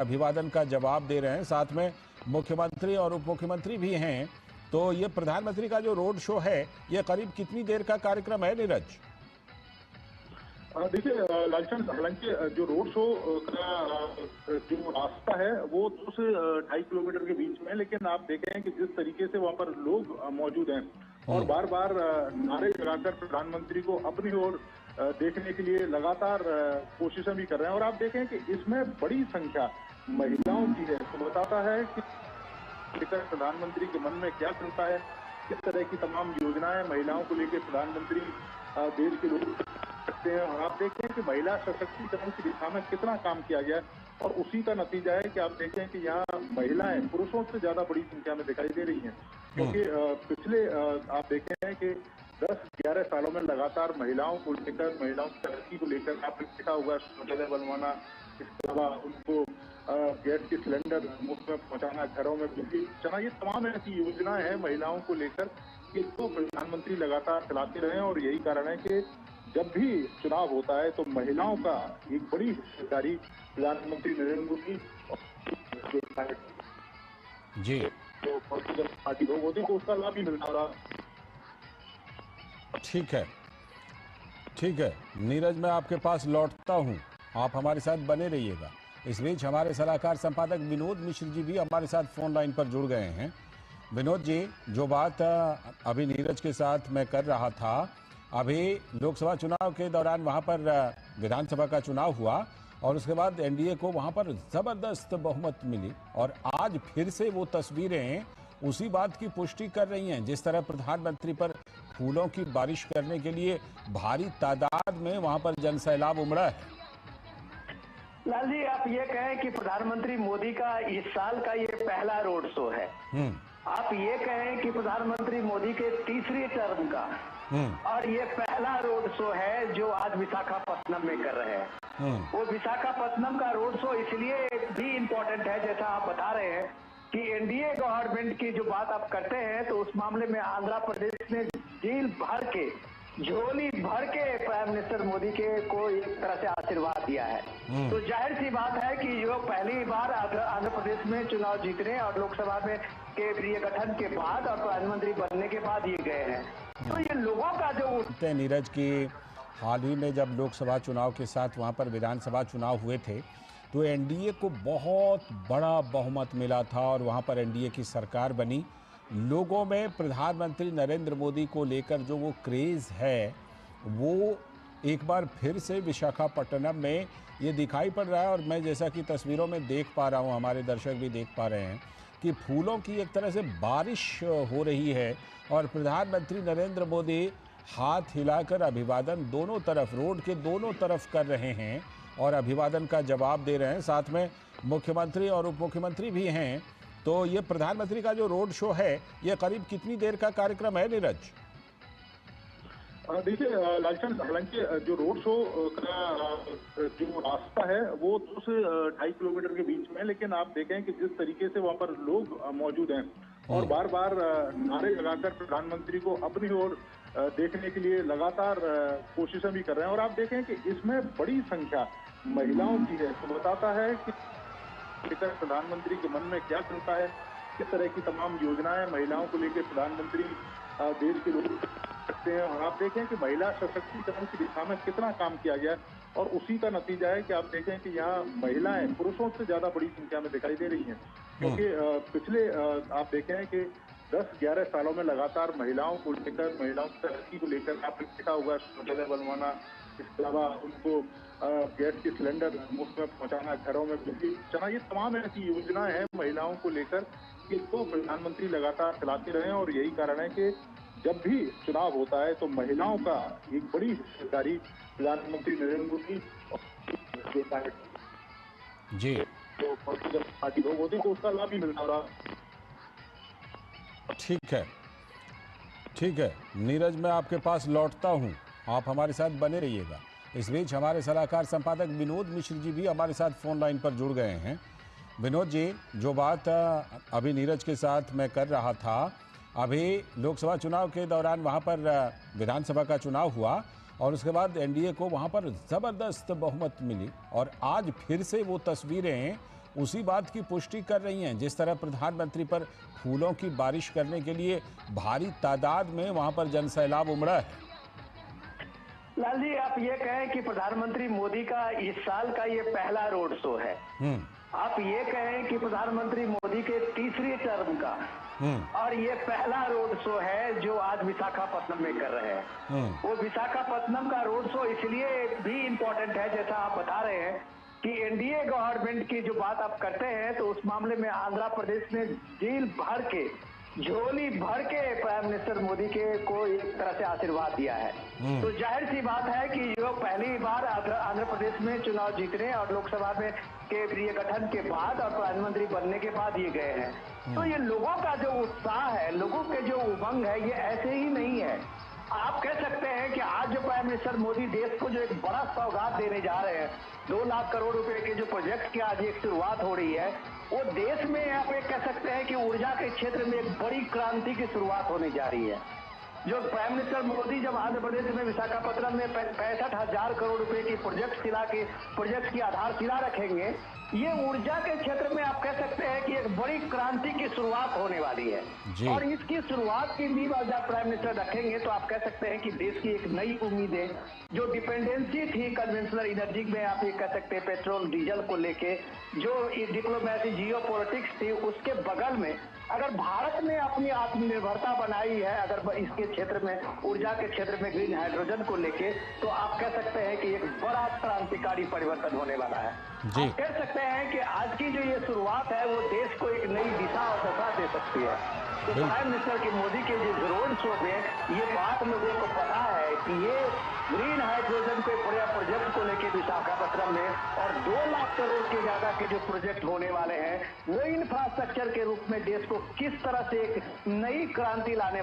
अभिवादन का जवाब दे रहे हैं। साथ में मुख्यमंत्री और उप मुख्यमंत्री भी हैं। तो ये प्रधानमंत्री का जो रोड शो है, ये करीब कितनी देर का कार्यक्रम है नीरज? देखिए लालचंद, हालांकि जो रोड शो का जो रास्ता है वो 2 से 2.5 किलोमीटर के बीच में है, लेकिन आप देखें कि जिस तरीके से वहां पर लोग मौजूद हैं और बार बार नारे लगाकर प्रधानमंत्री को अपनी ओर देखने के लिए लगातार कोशिशें भी कर रहे हैं। और आप देखें कि इसमें बड़ी संख्या महिलाओं की है, तो बताता है कि लेकर प्रधानमंत्री के मन में क्या चलता है, किस तरह की तमाम योजनाएं महिलाओं को लेकर प्रधानमंत्री देश के लोग सकते हैं। और आप देखते हैं कि महिला सशक्तिकरण की दिशा में कितना काम किया गया है और उसी का नतीजा है कि आप देखें कि यहाँ महिलाएं पुरुषों से ज्यादा बड़ी संख्या में दिखाई दे रही हैं, क्योंकि पिछले आप देखें हैं कि 10-11 सालों में लगातार महिलाओं को लेकर, महिलाओं की तरक्की को लेकर आपने देखा होगा शौचालय बनवाना, इसके अलावा उनको गैस के सिलेंडर मुफ्त में पहुंचाना, घरों में बिजली पहुंचाना, ये तमाम ऐसी योजनाएं हैं महिलाओं को लेकर कि तो प्रधानमंत्री लगातार चलाते रहे। और यही कारण है कि जब भी चुनाव होता है तो महिलाओं का एक बड़ी हिस्सेदारी प्रधानमंत्री नरेंद्र मोदी जी तो पार्टी लोग होते हैं तो उसका लाभ भी मिलता रहा। ठीक है, ठीक है नीरज, मैं आपके पास लौटता हूं, आप हमारे साथ बने रहिएगा। इस बीच हमारे सलाहकार संपादक विनोद मिश्र जी भी हमारे साथ फोन लाइन पर जुड़ गए हैं। विनोद जी, जो बात अभी नीरज के साथ मैं कर रहा था, अभी लोकसभा चुनाव के दौरान वहां पर विधानसभा का चुनाव हुआ और उसके बाद एनडीए को वहां पर जबरदस्त बहुमत मिली और आज फिर से वो तस्वीरें उसी बात की पुष्टि कर रही हैं। जिस तरह प्रधानमंत्री पर फूलों की बारिश करने के लिए भारी तादाद में वहां पर जनसैलाब उमड़ा है। लाल जी, आप ये कहें कि प्रधानमंत्री मोदी का इस साल का ये पहला रोड शो है। आप ये कहें कि प्रधानमंत्री मोदी के तीसरे टर्म का और ये पहला रोड शो है जो आज विशाखापट्टनम में कर रहे हैं। वो विशाखापट्टनम का रोड शो इसलिए भी इम्पोर्टेंट है, जैसा आप बता रहे हैं कि एनडीए गवर्नमेंट की जो बात आप करते हैं, तो उस मामले में आंध्र प्रदेश ने जेल भर के, झोली भर के प्राइम मिनिस्टर मोदी के को एक तरह से आशीर्वाद दिया है। तो जाहिर सी बात है कि जो पहली बार आंध्र प्रदेश में चुनाव जीतने और लोकसभा में केंद्रीय गठन के बाद और प्रधानमंत्री बनने के बाद ये गए हैं, तो ये लोगों का जो नीरज की हाल ही में जब लोकसभा चुनाव के साथ वहां पर विधानसभा चुनाव हुए थे तो एनडीए को बहुत बड़ा बहुमत मिला था और वहां पर एनडीए की सरकार बनी। लोगों में प्रधानमंत्री नरेंद्र मोदी को लेकर जो वो क्रेज़ है वो एक बार फिर से विशाखापट्टनम में ये दिखाई पड़ रहा है। और मैं जैसा कि तस्वीरों में देख पा रहा हूँ, हमारे दर्शक भी देख पा रहे हैं कि फूलों की एक तरह से बारिश हो रही है और प्रधानमंत्री नरेंद्र मोदी हाथ हिलाकर अभिवादन दोनों तरफ, रोड के दोनों तरफ कर रहे हैं और अभिवादन का जवाब दे रहे हैं। साथ में मुख्यमंत्री और उप मुख्यमंत्री भी हैं। तो ये प्रधानमंत्री का जो रोड शो है, ये करीब कितनी देर का कार्यक्रम है नीरज? देखिए लालचंद, हालांकि जो रोड शो का जो रास्ता है वो 2 से 2.5 किलोमीटर के बीच में है, लेकिन आप देखें कि जिस तरीके से वहां पर लोग मौजूद हैं और बार बार नारे लगाकर प्रधानमंत्री को अपनी ओर देखने के लिए लगातार कोशिशें भी कर रहे हैं। और आप देखें कि इसमें बड़ी संख्या महिलाओं की है, तो बताता है कि लेकर प्रधानमंत्री के मन में क्या चलता है, किस तरह की तमाम योजनाएं महिलाओं को लेकर प्रधानमंत्री देश के लोग सकते हैं। और आप देखें कि महिला सशक्तिकरण की दिशा में कितना काम किया गया है और उसी का नतीजा है कि आप देखें कि यहाँ महिलाएं पुरुषों से ज्यादा बड़ी संख्या में दिखाई दे रही हैं, क्योंकि पिछले आप देखें हैं कि 10-11 सालों में लगातार महिलाओं को लेकर, महिलाओं की तरक्की को लेकर आपने देखा होगा शौचालय बनवाना, इसके अलावा उनको गैस के सिलेंडर मुफ्त में पहुंचाना, घरों में बिजली पहुंचाना, ये तमाम ऐसी योजनाएं हैं महिलाओं को लेकर कि तो प्रधानमंत्री लगातार चलाते रहे। और यही कारण है कि जब भी चुनाव होता है तो महिलाओं का एक बड़ी हिस्सेदारी प्रधानमंत्री नरेंद्र मोदी जी तो पार्टी लोग होते हैं तो उसका लाभ भी मिलता रहा। ठीक है, ठीक है नीरज, मैं आपके पास लौटता हूं, आप हमारे साथ बने रहिएगा। इस बीच हमारे सलाहकार संपादक विनोद मिश्र जी भी हमारे साथ फोन लाइन पर जुड़ गए हैं। विनोद जी, जो बात अभी नीरज के साथ मैं कर रहा था, अभी लोकसभा चुनाव के दौरान वहां पर विधानसभा का चुनाव हुआ और उसके बाद एनडीए को वहां पर जबरदस्त बहुमत मिली और आज फिर से वो तस्वीरें उसी बात की पुष्टि कर रही हैं। जिस तरह प्रधानमंत्री पर फूलों की बारिश करने के लिए भारी तादाद में वहां पर जनसैलाब उमड़ा है। लाल जी, आप ये कहें कि प्रधानमंत्री मोदी का इस साल का ये पहला रोड शो है। आप ये कहें कि प्रधानमंत्री मोदी के तीसरी टर्म का और ये पहला रोड शो है जो आज विशाखापट्टनम में कर रहे हैं। वो विशाखापट्टनम का रोड शो इसलिए भी इम्पोर्टेंट है, जैसा आप बता रहे हैं कि एनडीए गवर्नमेंट की जो बात आप करते हैं, तो उस मामले में आंध्र प्रदेश ने जेल भर के, झोली भर के प्राइम मिनिस्टर मोदी के को एक तरह से आशीर्वाद दिया है। तो जाहिर सी बात है कि जो पहली बार आंध्र प्रदेश में चुनाव जीतने और लोकसभा में के प्रिय गठन के बाद और प्रधानमंत्री बनने के बाद ये गए हैं। तो ये लोगों का जो उत्साह है, लोगों के जो उमंग है, ये ऐसे ही नहीं है। आप कह सकते हैं कि आज जो प्राइम मिनिस्टर मोदी देश को जो एक बड़ा सौगात देने जा रहे हैं, 2 लाख करोड़ रुपए के जो प्रोजेक्ट की आज एक शुरुआत हो रही है, वो देश में आप ये कह सकते हैं कि ऊर्जा के क्षेत्र में एक बड़ी क्रांति की शुरुआत होने जा रही है। जो प्राइम मिनिस्टर मोदी जब आंध्र प्रदेश में विशाखापट्टनम में 65,000 करोड़ रुपए की प्रोजेक्ट की आधारशिला रखेंगे, ये ऊर्जा के क्षेत्र में आप कह सकते हैं कि एक बड़ी क्रांति की शुरुआत होने वाली है। और इसकी शुरुआत की नींव जब प्राइम मिनिस्टर रखेंगे, तो आप कह सकते हैं कि देश की एक नई उम्मीदें, जो डिपेंडेंसी थी कन्वेंशनल एनर्जी में, आप ये कह सकते हैं पेट्रोल डीजल को लेके, जो डिप्लोमेसी जियो पॉलिटिक्स थी, उसके बगल में अगर भारत ने अपनी आत्मनिर्भरता बनाई है, अगर इसके क्षेत्र में, ऊर्जा के क्षेत्र में, ग्रीन हाइड्रोजन को लेके, तो आप कह सकते हैं कि एक बड़ा क्रांतिकारी परिवर्तन होने वाला है। आप कह सकते हैं कि आज की जो ये शुरुआत है, वो देश को एक नई दिशा और दशा दे सकती है। तो प्राइम मिनिस्टर के मोदी के जो रोड शो में ये बात लोगों को पता है कि ये ग्रीन हाइड्रोजन के बड़े प्रोजेक्ट को लेके विशाखापट्टनम में और 2 लाख करोड़ के ज्यादा के जो प्रोजेक्ट होने वाले हैं, वो इंफ्रास्ट्रक्चर के रूप में देश को किस तरह से एक नई क्रांति लाने